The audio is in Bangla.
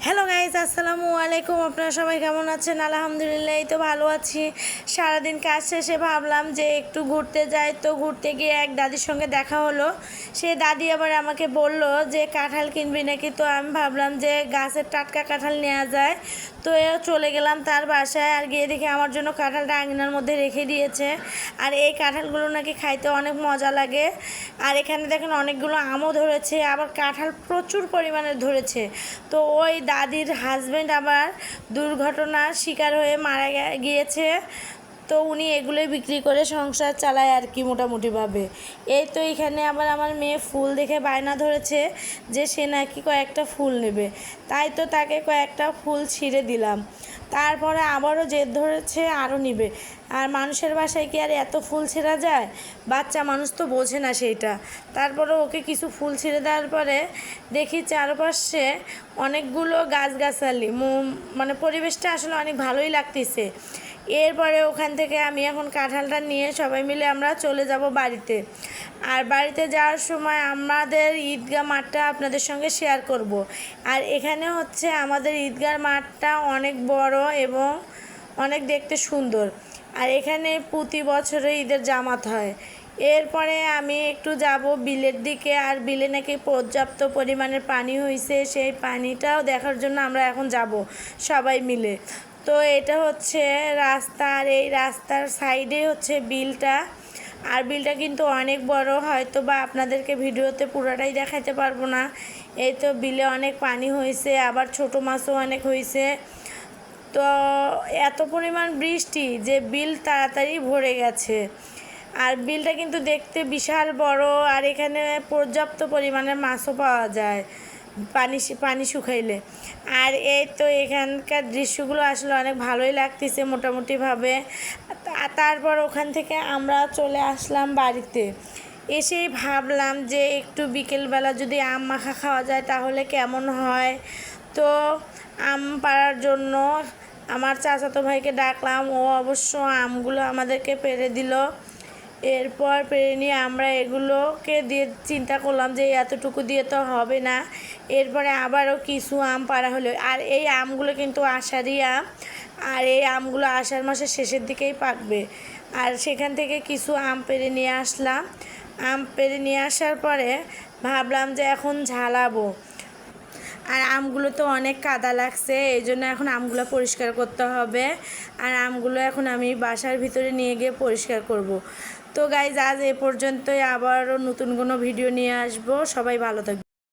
হ্যালো গাইজ, আসসালামু আলাইকুম। আপনারা সবাই কেমন আছেন? আলহামদুলিল্লাহ, এই তো ভালো আছি। সারাদিন কাজ শেষে ভাবলাম যে একটু ঘুরতে যাই। তো ঘুরতে গিয়ে এক দাদির সঙ্গে দেখা হলো। সেই দাদি আবার আমাকে বলল যে কাঁঠাল কিনবি নাকি। তো আমি ভাবলাম যে গাছের টাটকা কাঁঠাল নেওয়া যায়। তো চলে গেলাম তার বাসায়, আর গিয়ে দেখি আমার জন্য কাঁঠালটা আঙিনার মধ্যে রেখে দিয়েছে। আর এই কাঁঠালগুলো নাকি খাইতে অনেক মজা লাগে। আর এখানে দেখেন অনেকগুলো আমও ধরেছে, আবার কাঁঠাল প্রচুর পরিমাণে ধরেছে। তো ওই দাদির হাজব্যান্ড আবার দুর্ঘটনার শিকার হয়ে মারা গিয়েছে। তো উনি এগুলোই বিক্রি করে সংসার চালায় আর কি মোটামুটিভাবে। এই তো এখানে আবার আমার মেয়ে ফুল দেখে বায়না ধরেছে যে সে নাকি কয়েকটা ফুল নেবে। তাই তো তাকে কয়েকটা ফুল ছিঁড়ে দিলাম। তারপরে আবারও জেদ ধরেছে আরও নিবে। আর মানুষের বাসায় কি আর এত ফুল ছেঁড়া যায়? বাচ্চা মানুষ তো বোঝে না সেইটা। তারপরে ওকে কিছু ফুল ছিঁড়ে দেওয়ার পরে দেখি চারপাশে অনেকগুলো গাছগাছালি, মানে পরিবেশটা আসলে অনেক ভালোই লাগতেছে। এরপরে ওখান থেকে আমি এখন কাঁঠালটা নিয়ে সবাই মিলে আমরা চলে যাব বাড়িতে। আর বাড়িতে যাওয়ার সময় আমাদের ঈদগাহ মাঠটা আপনাদের সঙ্গে শেয়ার করব। আর এখানে হচ্ছে আমাদের ঈদগাহ মাঠটা অনেক বড় এবং অনেক দেখতে সুন্দর। আর এখানে প্রতি বছরে ঈদের জামাত হয়। এরপরে আমি একটু যাব বিলের দিকে। আর বিলে নাকি পর্যাপ্ত পরিমাণের পানি হয়েছে, সেই পানিটাও দেখার জন্য আমরা এখন যাব সবাই মিলে। তো এটা হচ্ছে রাস্তা, আর এই রাস্তার সাইডে হচ্ছে বিলটা। আর বিলটা কিন্তু অনেক বড়, হয়তো বা আপনাদেরকে ভিডিওতে পুরোটাই দেখাতে পারবো না। এই তো বিলে অনেক পানি হয়েছে, আবার ছোট মাছও অনেক হয়েছে। তো এত পরিমাণ বৃষ্টি যে বিল তাড়াতাড়ি ভরে গেছে। আর বিলটা কিন্তু দেখতে বিশাল বড়, আর এখানে পর্যাপ্ত পরিমাণের মাছও পাওয়া যায় পানি শুকাইলে। আর এই তো এখানকার দৃশ্যগুলো আসলে অনেক ভালোই লাগতেছে মোটামুটিভাবে। তারপর ওখান থেকে আমরা চলে আসলাম বাড়িতে। এসেই ভাবলাম যে একটু বিকেলবেলা যদি আম মাখা খাওয়া যায় তাহলে কেমন হয়। তো আম পাড়ার জন্য আমার চাচাতো ভাইকে ডাকলাম। ও অবশ্য আমগুলো আমাদেরকে পেড়ে দিল। এরপর পেরে নিয়ে আমরা এগুলোকে দিয়ে চিন্তা করলাম যে এতটুকু দিয়ে তো হবে না। এরপরে আবারও কিছু আম পাড়া হলো। আর এই আমগুলো কিন্তু আষাঢ়ি আম, আর এই আমগুলো আষাঢ় মাসের শেষের দিকেই পাকবে। আর সেখান থেকে কিছু আম পেড়ে নিয়ে আসলাম। আম পেড়ে নিয়ে আসার পরে ভাবলাম যে এখন ঝালাবো। আর আমগুলো তো অনেক কাদা লাগছে, এই জন্য এখন আমগুলো পরিষ্কার করতে হবে। আর আমগুলো এখন আমি বাসার ভিতরে নিয়ে গিয়ে পরিষ্কার করব। তো গাইজ, আজ এ পর্যন্তই। আবারও নতুন কোনো ভিডিও নিয়ে আসবো। সবাই ভালো থাকবে।